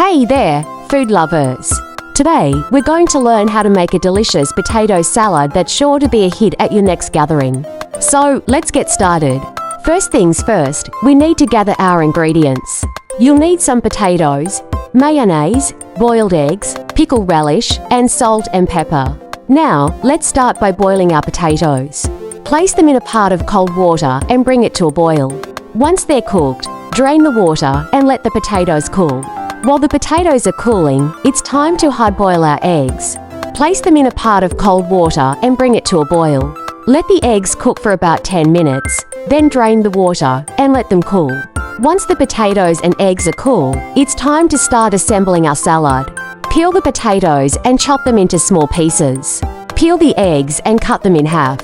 Hey there, food lovers! Today, we're going to learn how to make a delicious potato salad that's sure to be a hit at your next gathering. So, let's get started. First things first, we need to gather our ingredients. You'll need some potatoes, mayonnaise, boiled eggs, pickled relish, and salt and pepper. Now, let's start by boiling our potatoes. Place them in a pot of cold water and bring it to a boil. Once they're cooked, drain the water and let the potatoes cool. While the potatoes are cooling, it's time to hard-boil our eggs. Place them in a pot of cold water and bring it to a boil. Let the eggs cook for about 10 minutes, then drain the water and let them cool. Once the potatoes and eggs are cool, it's time to start assembling our salad. Peel the potatoes and chop them into small pieces. Peel the eggs and cut them in half.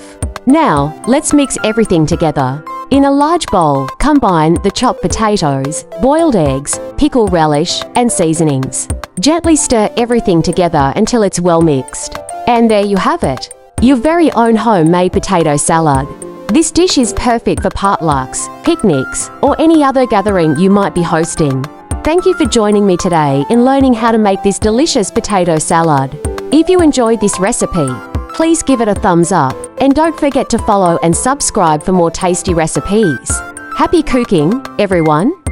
Now, let's mix everything together. In a large bowl, combine the chopped potatoes, boiled eggs, pickled relish, and seasonings. Gently stir everything together until it's well mixed. And there you have it, your very own homemade potato salad. This dish is perfect for potlucks, picnics, or any other gathering you might be hosting. Thank you for joining me today in learning how to make this delicious potato salad. If you enjoyed this recipe, please give it a thumbs up and don't forget to follow and subscribe for more tasty recipes. Happy cooking, everyone!